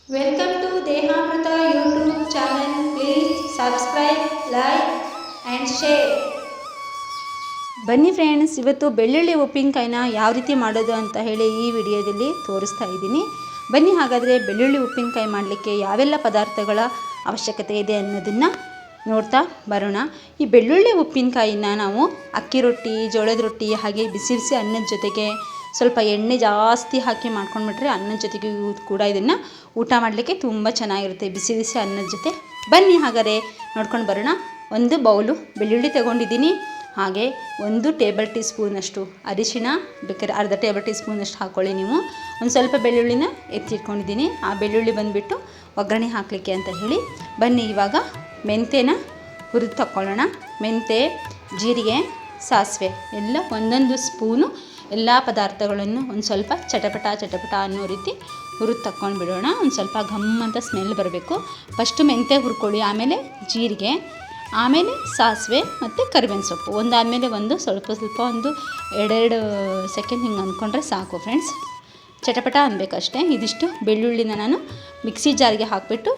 Welcome to Dehamrita YouTube channel. Please subscribe, like and share. ಬನ್ನಿ friends, ಇವತ್ತು ಬೆಳ್ಳುಳ್ಳಿ ಉಪ್ಪಿನಕಾಯಿನ ಯಾವ ರೀತಿ ಮಾಡೋದು ಅಂತ ಹೇಳಿ ಈ ವಿಡಿಯೋದಲ್ಲಿ ತೋರಿಸ್ತಾ ಇದ್ದೀನಿ. ಬನ್ನಿ ಹಾಗಾದರೆ ಬೆಳ್ಳುಳ್ಳಿ ಉಪ್ಪಿನಕಾಯಿ ಮಾಡಲಿಕ್ಕೆ ಯಾವೆಲ್ಲ ಪದಾರ್ಥಗಳ ಅವಶ್ಯಕತೆ ಇದೆ ಅನ್ನೋದನ್ನು ನೋಡ್ತಾ ಬರೋಣ. ಈ ಬೆಳ್ಳುಳ್ಳಿ ಉಪ್ಪಿನಕಾಯಿನ ನಾವು ಅಕ್ಕಿ ರೊಟ್ಟಿ, ಜೋಳದ ರೊಟ್ಟಿ, ಹಾಗೆ ಬಿಸಿ ಬಿಸಿ ಅನ್ನದ ಜೊತೆಗೆ ಸ್ವಲ್ಪ ಎಣ್ಣೆ ಜಾಸ್ತಿ ಹಾಕಿ ಮಾಡ್ಕೊಂಡ್ಬಿಟ್ರೆ ಅನ್ನದ ಜೊತೆಗೆ ಕೂಡ ಇದನ್ನು ಊಟ ಮಾಡಲಿಕ್ಕೆ ತುಂಬ ಚೆನ್ನಾಗಿರುತ್ತೆ, ಬಿಸಿ ಬಿಸಿ ಅನ್ನದ ಜೊತೆ. ಬನ್ನಿ ಹಾಗಾದರೆ ನೋಡ್ಕೊಂಡು ಬರೋಣ. ಒಂದು ಬೌಲು ಬೆಳ್ಳುಳ್ಳಿ ತಗೊಂಡಿದ್ದೀನಿ. ಹಾಗೆ 1 ಟೇಬಲ್ ಟೀ ಸ್ಪೂನಷ್ಟು ಅರಿಶಿಣ, ಬೇಕಾದ್ರೆ ಅರ್ಧ ಟೇಬಲ್ ಟೀ ಸ್ಪೂನಷ್ಟು ಹಾಕ್ಕೊಳ್ಳಿ ನೀವು. ಒಂದು ಸ್ವಲ್ಪ ಬೆಳ್ಳುಳ್ಳಿನ ಎತ್ತಿಟ್ಕೊಂಡಿದ್ದೀನಿ. ಆ ಬೆಳ್ಳುಳ್ಳಿ ಬಂದುಬಿಟ್ಟು ಒಗ್ಗರಣೆ ಹಾಕಲಿಕ್ಕೆ ಅಂತ ಹೇಳಿ. ಬನ್ನಿ ಇವಾಗ ಮೆಂತ್ಯನ ಹುರಿದು ತಗೊಳ್ಳೋಣ. ಮೆಂತ್ಯ, ಜೀರಿಗೆ, ಸಾಸಿವೆ ಎಲ್ಲ ಒಂದೊಂದು ಸ್ಪೂನು ಎಲ್ಲ ಪದಾರ್ಥಗಳನ್ನು ಒಂದು ಸ್ವಲ್ಪ ಚಟಪಟ ಅನ್ನೋ ರೀತಿ ಹುರಿದು ತಕ್ಕೊಂಡು ಬಿಡೋಣ. ಒಂದು ಸ್ವಲ್ಪ ಘಮ್ ಅಂತ ಸ್ಮೆಲ್ ಬರಬೇಕು. ಫಸ್ಟು ಮೆಂತ್ಯ ಹುರ್ಕೊಳ್ಳಿ, ಆಮೇಲೆ ಜೀರಿಗೆ, ಆಮೇಲೆ ಸಾಸಿವೆ ಮತ್ತು ಕರಿಬೇವಿನ ಸೊಪ್ಪು, ಒಂದಾದಮೇಲೆ ಒಂದು ಸ್ವಲ್ಪ ಒಂದು 2 ಸೆಕೆಂಡ್ ಹಿಂಗೆ ಅಂದ್ಕೊಂಡ್ರೆ ಸಾಕು ಫ್ರೆಂಡ್ಸ್. ಚಟಪಟ ಅನ್ಬೇಕಷ್ಟೇ. ಇದಿಷ್ಟು ಬೆಳ್ಳುಳ್ಳಿನ ನಾನು ಮಿಕ್ಸಿ ಜಾರಿಗೆ ಹಾಕಿಬಿಟ್ಟು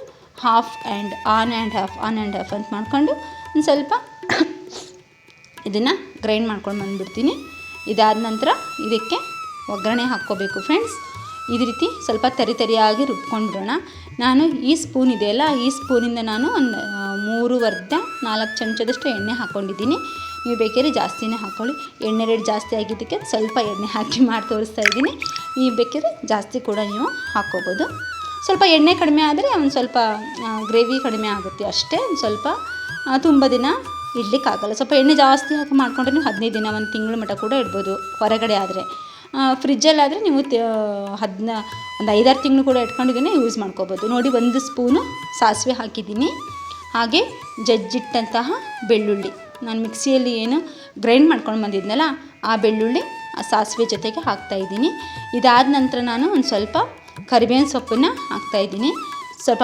ಆನ್ ಆ್ಯಂಡ್ ಹಾಫ್ ಅಂತ ಮಾಡ್ಕೊಂಡು ಒಂದು ಸ್ವಲ್ಪ ಇದನ್ನು ಗ್ರೈಂಡ್ ಮಾಡ್ಕೊಂಡು ಬಂದುಬಿಡ್ತೀನಿ. ಇದಾದ ನಂತರ ಇದಕ್ಕೆ ಒಗ್ಗರಣೆ ಹಾಕ್ಕೋಬೇಕು ಫ್ರೆಂಡ್ಸ್. ಈ ರೀತಿ ಸ್ವಲ್ಪ ತರಿಯಾಗಿ ರುಬ್ಕೊಂಡು ಬಿಡೋಣ. ನಾನು ಈ ಸ್ಪೂನ್ ಇದೆಯಲ್ಲ, ಈ ಸ್ಪೂನಿಂದ ನಾನು ಒಂದು 3.5-4 ಚಮಚದಷ್ಟು ಎಣ್ಣೆ ಹಾಕ್ಕೊಂಡಿದ್ದೀನಿ. ನೀವು ಬೇಕಾದ್ರೆ ಜಾಸ್ತಿನೇ ಹಾಕ್ಕೊಳ್ಳಿ. ಎಣ್ಣೆ ರೇಟ್ ಜಾಸ್ತಿ ಆಗಿದ್ದಕ್ಕೆ ಸ್ವಲ್ಪ ಎಣ್ಣೆ ಹಾಕಿ ಮಾಡಿ ತೋರಿಸ್ತಾ ಇದ್ದೀನಿ. ನೀವು ಬೇಕಾದ್ರೆ ಜಾಸ್ತಿ ಕೂಡ ನೀವು ಹಾಕ್ಕೋಬೋದು. ಸ್ವಲ್ಪ ಎಣ್ಣೆ ಕಡಿಮೆ ಆದರೆ ಒಂದು ಸ್ವಲ್ಪ ಗ್ರೇವಿ ಕಡಿಮೆ ಆಗುತ್ತೆ ಅಷ್ಟೇ. ಒಂದು ಸ್ವಲ್ಪ ತುಂಬ ದಿನ ಇಡ್ಲಿಕ್ಕಾಗಲ್ಲ. ಸ್ವಲ್ಪ ಎಣ್ಣೆ ಜಾಸ್ತಿ ಹಾಕಿ ಮಾಡಿಕೊಂಡ್ರೆ ನೀವು 15 ದಿನ, 1 ತಿಂಗಳು ಮಟ್ಟ ಕೂಡ ಇಡ್ಬೋದು. ಹೊರಗಡೆ ಆದರೆ, ಫ್ರಿಜ್ಜಲ್ಲಾದರೆ ನೀವು ಒಂದು 5-6 ತಿಂಗಳು ಕೂಡ ಇಟ್ಕೊಂಡಿದ್ದೀನಿ, ಯೂಸ್ ಮಾಡ್ಕೋಬೋದು. ನೋಡಿ, 1 ಸ್ಪೂನು ಸಾಸಿವೆ ಹಾಕಿದ್ದೀನಿ. ಹಾಗೆ ಜಜ್ಜಿಟ್ಟಂತಹ ಬೆಳ್ಳುಳ್ಳಿ, ನಾನು ಮಿಕ್ಸಿಯಲ್ಲಿ ಏನು ಗ್ರೈಂಡ್ ಮಾಡ್ಕೊಂಡು ಬಂದಿದ್ನಲ್ಲ ಆ ಬೆಳ್ಳುಳ್ಳಿ ಆ ಸಾಸಿವೆ ಜೊತೆಗೆ ಹಾಕ್ತಾಯಿದ್ದೀನಿ. ಇದಾದ ನಂತರ ನಾನು ಒಂದು ಸ್ವಲ್ಪ ಕರಿಬೇವಿನ ಸೊಪ್ಪನ್ನು ಹಾಕ್ತಾಯಿದ್ದೀನಿ. ಸ್ವಲ್ಪ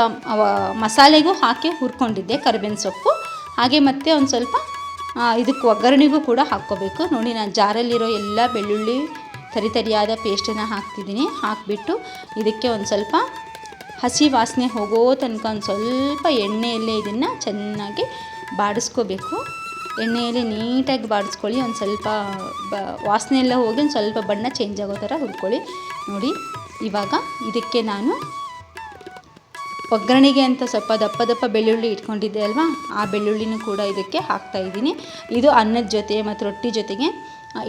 ಮಸಾಲೆಗೂ ಹಾಕಿ ಹುರ್ಕೊಂಡಿದ್ದೆ ಕರಿಬೇವಿನ ಸೊಪ್ಪು. ಹಾಗೆ ಮತ್ತೆ ಒಂದು ಸ್ವಲ್ಪ ಇದಕ್ಕೆ ಒಗ್ಗರಣೆಗೂ ಕೂಡ ಹಾಕ್ಕೋಬೇಕು. ನೋಡಿ, ನಾನು ಜಾರಲ್ಲಿರೋ ಎಲ್ಲ ಬೆಳ್ಳುಳ್ಳಿ ತರಿಯಾದ ಪೇಸ್ಟನ್ನು ಹಾಕ್ತಿದ್ದೀನಿ. ಹಾಕಿಬಿಟ್ಟು ಇದಕ್ಕೆ ಒಂದು ಸ್ವಲ್ಪ ಹಸಿ ವಾಸನೆ ಹೋಗೋ ತನಕ ಒಂದು ಸ್ವಲ್ಪ ಎಣ್ಣೆಯಲ್ಲೇ ಇದನ್ನು ಚೆನ್ನಾಗಿ ಬಾಡಿಸ್ಕೋಬೇಕು. ಎಣ್ಣೆಯಲ್ಲಿ ನೀಟಾಗಿ ಬಾಡಿಸ್ಕೊಳ್ಳಿ. ಒಂದು ಸ್ವಲ್ಪ ವಾಸನೆ ಎಲ್ಲ ಹೋಗಿ ಒಂದು ಸ್ವಲ್ಪ ಬಣ್ಣ ಚೇಂಜ್ ಆಗೋ ಥರ ಹುರ್ಕೊಳ್ಳಿ. ನೋಡಿ, ಇವಾಗ ಇದಕ್ಕೆ ನಾನು ಒಗ್ಗರಣೆಗೆ ಅಂತ ಸ್ವಲ್ಪ ದಪ್ಪ ಬೆಳ್ಳುಳ್ಳಿ ಇಟ್ಕೊಂಡಿದ್ದೆ ಅಲ್ವಾ, ಆ ಬೆಳ್ಳುಳ್ಳಿನೂ ಕೂಡ ಇದಕ್ಕೆ ಹಾಕ್ತಾಯಿದ್ದೀನಿ. ಇದು ಅನ್ನದ ಜೊತೆ ಮತ್ತು ರೊಟ್ಟಿ ಜೊತೆಗೆ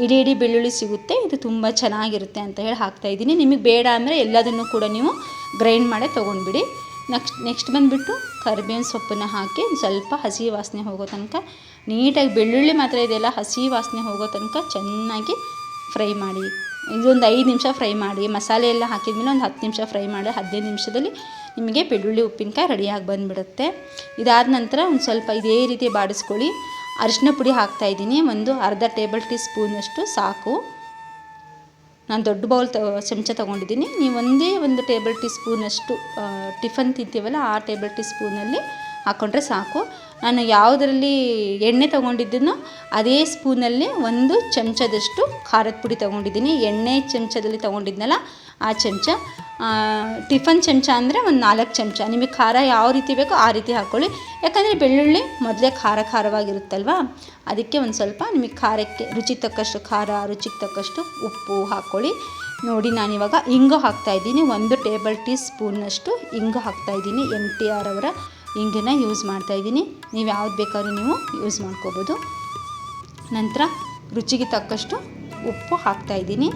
ಇಡೀ ಬೆಳ್ಳುಳ್ಳಿ ಸಿಗುತ್ತೆ, ಇದು ತುಂಬ ಚೆನ್ನಾಗಿರುತ್ತೆ ಅಂತ ಹೇಳಿ ಹಾಕ್ತಾಯಿದ್ದೀನಿ. ನಿಮಗೆ ಬೇಡ ಅಂದರೆ ಎಲ್ಲದನ್ನು ಕೂಡ ನೀವು ಗ್ರೈಂಡ್ ಮಾಡೇ ತೊಗೊಂಡ್ಬಿಡಿ. ನೆಕ್ಸ್ಟ್ ಬಂದುಬಿಟ್ಟು ಕರಿಬೇವಿನ ಸೊಪ್ಪನ್ನು ಹಾಕಿ ಒಂದು ಸ್ವಲ್ಪ ಹಸಿ ವಾಸನೆ ಹೋಗೋ ತನಕ ನೀಟಾಗಿ, ಬೆಳ್ಳುಳ್ಳಿ ಮಾತ್ರ ಇದೆಯಲ್ಲ, ಹಸಿ ವಾಸನೆ ಹೋಗೋ ತನಕ ಚೆನ್ನಾಗಿ ಫ್ರೈ ಮಾಡಿ. ಇದೊಂದು 5 ನಿಮಿಷ ಫ್ರೈ ಮಾಡಿ. ಮಸಾಲೆ ಎಲ್ಲ ಹಾಕಿದ್ಮೇಲೆ ಒಂದು 10 ನಿಮಿಷ ಫ್ರೈ ಮಾಡಿ. 15 ನಿಮಿಷದಲ್ಲಿ ನಿಮಗೆ ಬೆಳ್ಳುಳ್ಳಿ ಉಪ್ಪಿನಕಾಯಿ ರೆಡಿಯಾಗಿ ಬಂದುಬಿಡುತ್ತೆ. ಇದಾದ ನಂತರ ಒಂದು ಸ್ವಲ್ಪ ಇದೇ ರೀತಿ ಬಾಡಿಸ್ಕೊಳ್ಳಿ. ಅರಿಶಿನ ಪುಡಿ ಹಾಕ್ತಾಯಿದ್ದೀನಿ. ಒಂದು ಅರ್ಧ ಟೇಬಲ್ ಟೀ ಸ್ಪೂನಷ್ಟು ಸಾಕು. ನಾನು ದೊಡ್ಡ ಬೌಲ್ ಚಮಚ ತೊಗೊಂಡಿದ್ದೀನಿ. ನೀವು ಒಂದೇ 1 ಟೇಬಲ್ ಟೀ ಸ್ಪೂನಷ್ಟು ಟಿಫನ್ ತಿಂತೀವಲ್ಲ ಆ ಟೇಬಲ್ ಟೀ ಸ್ಪೂನಲ್ಲಿ ಹಾಕ್ಕೊಂಡ್ರೆ ಸಾಕು. ನಾನು ಯಾವುದರಲ್ಲಿ ಎಣ್ಣೆ ತೊಗೊಂಡಿದ್ದನೋ ಅದೇ ಸ್ಪೂನಲ್ಲಿ 1 ಚಮಚದಷ್ಟು ಖಾರದ ಪುಡಿ ತೊಗೊಂಡಿದ್ದೀನಿ. ಎಣ್ಣೆ ಚಮಚದಲ್ಲಿ ತೊಗೊಂಡಿದ್ನಲ್ಲ ಆ ಚಮಚ. ಟಿಫನ್ ಚಮಚ ಅಂದರೆ ಒಂದು 4 ಚಮಚ. ನಿಮಗೆ ಖಾರ ಯಾವ ರೀತಿ ಬೇಕೋ ಆ ರೀತಿ ಹಾಕ್ಕೊಳ್ಳಿ. ಯಾಕಂದರೆ ಬೆಳ್ಳುಳ್ಳಿ ಮೊದಲೇ ಖಾರವಾಗಿರುತ್ತಲ್ವ, ಅದಕ್ಕೆ ಒಂದು ಸ್ವಲ್ಪ ನಿಮಗೆ ಖಾರಕ್ಕೆ ರುಚಿಗೆ ತಕ್ಕಷ್ಟು ಖಾರ, ರುಚಿಗೆ ತಕ್ಕಷ್ಟು ಉಪ್ಪು ಹಾಕ್ಕೊಳ್ಳಿ. ನೋಡಿ, ನಾನಿವಾಗ ಇಂಗು ಹಾಕ್ತಾಯಿದ್ದೀನಿ. 1 ಟೇಬಲ್ ಟೀ ಸ್ಪೂನಷ್ಟು ಇಂಗು ಹಾಕ್ತಾಯಿದ್ದೀನಿ. NTR ಅವರ ಇಂಗನ್ನ ಯೂಸ್ ಮಾಡ್ತಾಯಿದ್ದೀನಿ. ನೀವು ಯಾವ್ದು ಬೇಕಾದ್ರೂ ನೀವು ಯೂಸ್ ಮಾಡ್ಕೋಬೋದು. ನಂತರ ರುಚಿಗೆ ತಕ್ಕಷ್ಟು ಉಪ್ಪು ಹಾಕ್ತಾಯಿದ್ದೀನಿ.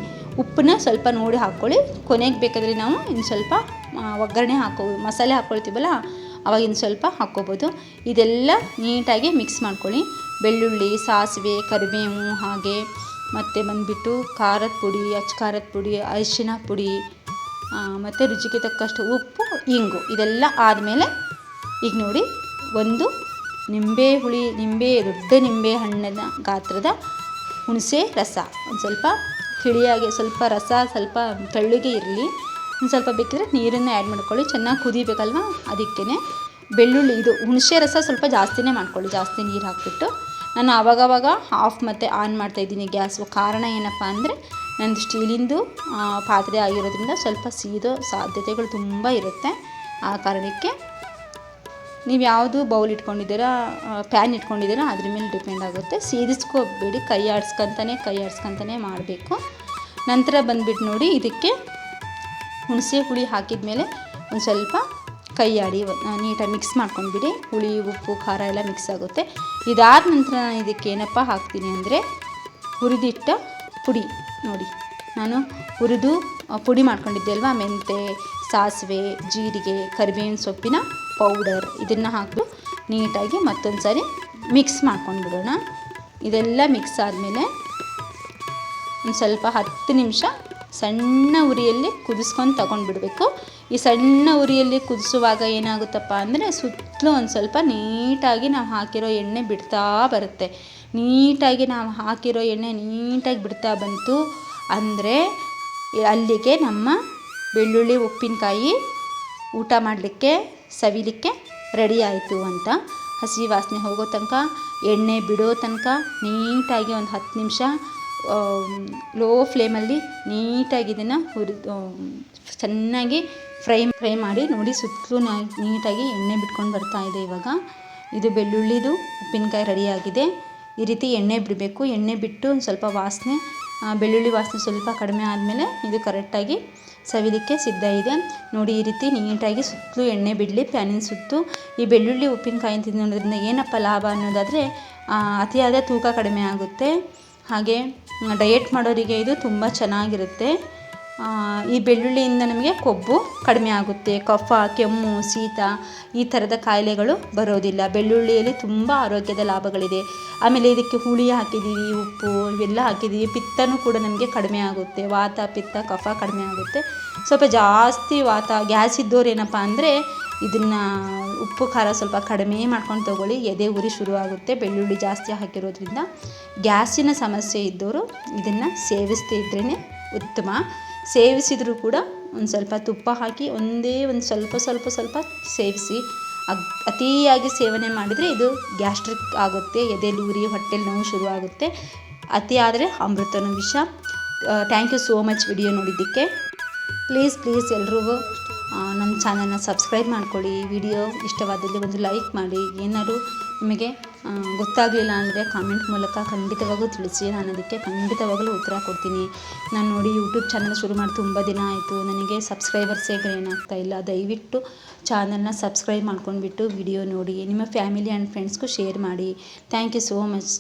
ಉಪ್ಪನ್ನ ಸ್ವಲ್ಪ ನೋಡಿ ಹಾಕ್ಕೊಳ್ಳಿ. ಕೊನೆಗೆ ಬೇಕಾದರೆ ನಾವು ಇನ್ನು ಸ್ವಲ್ಪ ಒಗ್ಗರಣೆ ಮಸಾಲೆ ಹಾಕ್ಕೊಳ್ತೀವಲ್ಲ ಅವಾಗ ಇನ್ನು ಸ್ವಲ್ಪ ಹಾಕ್ಕೋಬೋದು. ಇದೆಲ್ಲ ನೀಟಾಗಿ ಮಿಕ್ಸ್ ಮಾಡ್ಕೊಳ್ಳಿ. ಬೆಳ್ಳುಳ್ಳಿ, ಸಾಸಿವೆ, ಕರಿಬೇವು, ಹಾಗೆ ಮತ್ತು ಬಂದುಬಿಟ್ಟು ಖಾರದ ಪುಡಿ, ಖಾರದ ಪುಡಿ, ಅರಿಶಿಣ ಪುಡಿ, ಮತ್ತು ರುಚಿಗೆ ತಕ್ಕಷ್ಟು ಉಪ್ಪು, ಇಂಗು, ಇದೆಲ್ಲ ಆದಮೇಲೆ ಈಗ ನೋಡಿ, ಒಂದು ದೊಡ್ಡ ನಿಂಬೆ ಹಣ್ಣಿನ ಗಾತ್ರದ ಹುಣಸೆ ರಸ, ಒಂದು ಸ್ವಲ್ಪ ತಿಳಿಯಾಗಿ, ಸ್ವಲ್ಪ ರಸ ಸ್ವಲ್ಪ ತೆಳ್ಳಗೆ ಇರಲಿ. ಒಂದು ಸ್ವಲ್ಪ ಬೇಕಿದ್ರೆ ನೀರನ್ನು ಆ್ಯಡ್ ಮಾಡ್ಕೊಳ್ಳಿ. ಚೆನ್ನಾಗಿ ಕುದಿಬೇಕಲ್ವ, ಅದಕ್ಕೇ ಬೆಳ್ಳುಳ್ಳಿ, ಇದು ಹುಣಸೆ ರಸ ಸ್ವಲ್ಪ ಜಾಸ್ತಿನೇ ಮಾಡ್ಕೊಳ್ಳಿ, ಜಾಸ್ತಿ ನೀರು ಹಾಕಿಬಿಟ್ಟು. ನಾನು ಆವಾಗವಾಗ ಆಫ್ ಮತ್ತು ಆನ್ ಮಾಡ್ತಾಯಿದ್ದೀನಿ ಗ್ಯಾಸು. ಕಾರಣ ಏನಪ್ಪ ಅಂದರೆ ನಂದು ಸ್ಟೀಲಿಂದು ಪಾತ್ರೆ ಆಗಿರೋದ್ರಿಂದ ಸ್ವಲ್ಪ ಸೀದೋ ಸಾಧ್ಯತೆಗಳು ತುಂಬ ಇರುತ್ತೆ. ಆ ಕಾರಣಕ್ಕೆ ನೀವು ಯಾವುದು ಬೌಲ್ ಇಟ್ಕೊಂಡಿದ್ದೀರಾ, ಪ್ಯಾನ್ ಇಟ್ಕೊಂಡಿದ್ದೀರಾ ಅದ್ರ ಮೇಲೆ ಡಿಪೆಂಡ್ ಆಗುತ್ತೆ. ಸೇರಿಸ್ಕೋಬೇಡಿ, ಕೈ ಆಡಿಸ್ಕೊಂತಾನೆ ಮಾಡಬೇಕು. ನಂತರ ಬಂದುಬಿಟ್ಟು ನೋಡಿ, ಇದಕ್ಕೆ ಹುಣಸೆ ಹುಳಿ ಹಾಕಿದ ಮೇಲೆ ಒಂದು ಸ್ವಲ್ಪ ಕೈ ಆಡಿ ನೀಟಾಗಿ ಮಿಕ್ಸ್ ಮಾಡ್ಕೊಂಡ್ಬಿಡಿ. ಹುಳಿ, ಉಪ್ಪು, ಖಾರ ಎಲ್ಲ ಮಿಕ್ಸ್ ಆಗುತ್ತೆ. ಇದಾದ ನಂತರ ನಾನು ಇದಕ್ಕೆ ಏನಪ್ಪ ಹಾಕ್ತೀನಿ ಅಂದರೆ ಹುರಿದಿಟ್ಟ ಪುಡಿ. ನೋಡಿ, ನಾನು ಹುರಿದು ಪುಡಿ ಮಾಡ್ಕೊಂಡಿದ್ದೆ ಅಲ್ವಾ, ಮೆಂತೆ, ಸಾಸಿವೆ, ಜೀರಿಗೆ, ಕರಿಬೇವಿನ ಸೊಪ್ಪಿನ ಪೌಡರ್, ಇದನ್ನು ಹಾಕಿ ನೀಟಾಗಿ ಮತ್ತೊಂದು ಸಾರಿ ಮಿಕ್ಸ್ ಮಾಡ್ಕೊಂಡ್ಬಿಡೋಣ. ಇದೆಲ್ಲ ಮಿಕ್ಸ್ ಆದಮೇಲೆ ಒಂದು ಸ್ವಲ್ಪ 10 ನಿಮಿಷ ಸಣ್ಣ ಉರಿಯಲ್ಲಿ ಕುದಿಸ್ಕೊಂಡು ತಗೊಂಡ್ಬಿಡಬೇಕು. ಈ ಸಣ್ಣ ಉರಿಯಲ್ಲಿ ಕುದಿಸುವಾಗ ಏನಾಗುತ್ತಪ್ಪ ಅಂದರೆ ಸುತ್ತಲೂ ಒಂದು ಸ್ವಲ್ಪ ನೀಟಾಗಿ ನಾವು ಹಾಕಿರೋ ಎಣ್ಣೆ ಬಿಡ್ತಾ ಬರುತ್ತೆ. ನೀಟಾಗಿ ನಾವು ಹಾಕಿರೋ ಎಣ್ಣೆ ನೀಟಾಗಿ ಬಿಡ್ತಾ ಬಂತು ಅಂದರೆ ಅಲ್ಲಿಗೆ ನಮ್ಮ ಬೆಳ್ಳುಳ್ಳಿ ಉಪ್ಪಿನಕಾಯಿ ಊಟ ಮಾಡಲಿಕ್ಕೆ, ಸವಿಲಿಕ್ಕೆ ರೆಡಿ ಆಯಿತು ಅಂತ. ಹಸಿ ವಾಸನೆ ಹೋಗೋ ತನಕ, ಎಣ್ಣೆ ಬಿಡೋ ತನಕ ನೀಟಾಗಿ ಒಂದು 10 ನಿಮಿಷ ಲೋ ಫ್ಲೇಮಲ್ಲಿ ನೀಟಾಗಿ ಇದನ್ನು ಚೆನ್ನಾಗಿ ಫ್ರೈ ಮಾಡಿ. ನೋಡಿ, ಸುತ್ತಲೂ ನೀಟಾಗಿ ಎಣ್ಣೆ ಬಿಟ್ಕೊಂಡು ಬರ್ತಾ ಇದೆ. ಇವಾಗ ಇದು ಬೆಳ್ಳುಳ್ಳಿದು ಉಪ್ಪಿನಕಾಯಿ ರೆಡಿಯಾಗಿದೆ. ಈ ರೀತಿ ಎಣ್ಣೆ ಬಿಡಬೇಕು. ಎಣ್ಣೆ ಬಿಟ್ಟು ಒಂದು ಸ್ವಲ್ಪ ವಾಸನೆ, ಬೆಳ್ಳುಳ್ಳಿ ವಾಸನೆ ಸ್ವಲ್ಪ ಕಡಿಮೆ ಆದಮೇಲೆ ಇದು ಕರೆಕ್ಟಾಗಿ ಸವಿಲಿಕ್ಕೆ ಸಿದ್ಧ ಇದೆ. ನೋಡಿ, ಈ ರೀತಿ ನೀಟಾಗಿ ಸುತ್ತಲೂ ಎಣ್ಣೆ ಬಿಡಲಿ ಪ್ಯಾನಿನ ಸುತ್ತು. ಈ ಬೆಳ್ಳುಳ್ಳಿ ಉಪ್ಪಿನಕಾಯಿ ತಿನ್ನೋದ್ರಿಂದ ಏನಪ್ಪ ಲಾಭ ಅನ್ನೋದಾದರೆ ಅತಿಯಾದ ತೂಕ ಕಡಿಮೆ ಆಗುತ್ತೆ. ಹಾಗೆ ಡಯೆಟ್ ಮಾಡೋರಿಗೆ ಇದು ತುಂಬ ಚೆನ್ನಾಗಿರುತ್ತೆ. ಈ ಬೆಳ್ಳುಳ್ಳಿಯಿಂದ ನಮಗೆ ಕೊಬ್ಬು ಕಡಿಮೆ ಆಗುತ್ತೆ. ಕಫ, ಕೆಮ್ಮು, ಶೀತ ಈ ಥರದ ಕಾಯಿಲೆಗಳು ಬರೋದಿಲ್ಲ. ಬೆಳ್ಳುಳ್ಳಿಯಲ್ಲಿ ತುಂಬ ಆರೋಗ್ಯದ ಲಾಭಗಳಿದೆ. ಆಮೇಲೆ ಇದಕ್ಕೆ ಹುಳಿ ಹಾಕಿದ್ದೀವಿ, ಉಪ್ಪು ಇವೆಲ್ಲ ಹಾಕಿದ್ದೀವಿ. ಪಿತ್ತನೂ ಕೂಡ ನಮಗೆ ಕಡಿಮೆ ಆಗುತ್ತೆ. ವಾತ, ಪಿತ್ತ, ಕಫ ಕಡಿಮೆ ಆಗುತ್ತೆ. ಸ್ವಲ್ಪ ಜಾಸ್ತಿ ಗ್ಯಾಸ್ ಇದ್ದವ್ರು ಏನಪ್ಪ ಅಂದರೆ ಇದನ್ನು ಉಪ್ಪು ಖಾರ ಸ್ವಲ್ಪ ಕಡಿಮೆ ಮಾಡ್ಕೊಂಡು ತೊಗೊಳ್ಳಿ. ಎದೆ ಉರಿ ಶುರುವಾಗುತ್ತೆ ಬೆಳ್ಳುಳ್ಳಿ ಜಾಸ್ತಿ ಹಾಕಿರೋದ್ರಿಂದ. ಗ್ಯಾಸಿನ ಸಮಸ್ಯೆ ಇದ್ದವರು ಇದನ್ನು ಸೇವಿಸ್ತಿದ್ರೇ ಉತ್ತಮ. ಸೇವಿಸಿದರೂ ಕೂಡ ಒಂದು ಸ್ವಲ್ಪ ತುಪ್ಪ ಹಾಕಿ ಒಂದು ಸ್ವಲ್ಪ ಸೇವಿಸಿ. ಅತಿಯಾಗಿ ಸೇವನೆ ಮಾಡಿದರೆ ಇದು ಗ್ಯಾಸ್ಟ್ರಿಕ್ ಆಗುತ್ತೆ, ಎದೆಲಿ ಉರಿ, ಹೊಟ್ಟೆಲಿ ನೋವು ಶುರುವಾಗುತ್ತೆ. ಅತಿ ಆದರೆ ಅಮೃತನೂ ವಿಷ. Thank you so much video ನೋಡಿದ್ದಕ್ಕೆ. ಪ್ಲೀಸ್ ಎಲ್ರಿಗೂ ನಮ್ಮ ಚಾನಲ್ನ ಸಬ್ಸ್ಕ್ರೈಬ್ ಮಾಡ್ಕೊಳ್ಳಿ. ವಿಡಿಯೋ ಇಷ್ಟವಾದಲ್ಲಿ ಒಂದು ಲೈಕ್ ಮಾಡಿ. ಏನಾದರೂ ನಿಮಗೆ ಗೊತ್ತಾಗಲಿಲ್ಲ ಅಂದರೆ ಕಾಮೆಂಟ್ ಮೂಲಕ ಖಂಡಿತವಾಗೂ ತಿಳಿಸಿ. ನಾನು ಅದಕ್ಕೆ ಖಂಡಿತವಾಗಲೂ ಉತ್ತರ ಕೊಡ್ತೀನಿ. ನಾನು ನೋಡಿ ಯೂಟ್ಯೂಬ್ ಚಾನಲ್ ಶುರು ಮಾಡಿ ತುಂಬ ದಿನ ಆಯಿತು. ನನಗೆ ಸಬ್ಸ್ಕ್ರೈಬರ್ಸೇ ಏನಾಗ್ತಾ ಇಲ್ಲ. ದಯವಿಟ್ಟು ಚಾನಲ್ನ ಸಬ್ಸ್ಕ್ರೈಬ್ ಮಾಡ್ಕೊಂಡ್ಬಿಟ್ಟು ವಿಡಿಯೋ ನೋಡಿ. ನಿಮ್ಮ ಫ್ಯಾಮಿಲಿ ಆ್ಯಂಡ್ ಫ್ರೆಂಡ್ಸ್ಗೂ ಶೇರ್ ಮಾಡಿ. Thank you so much.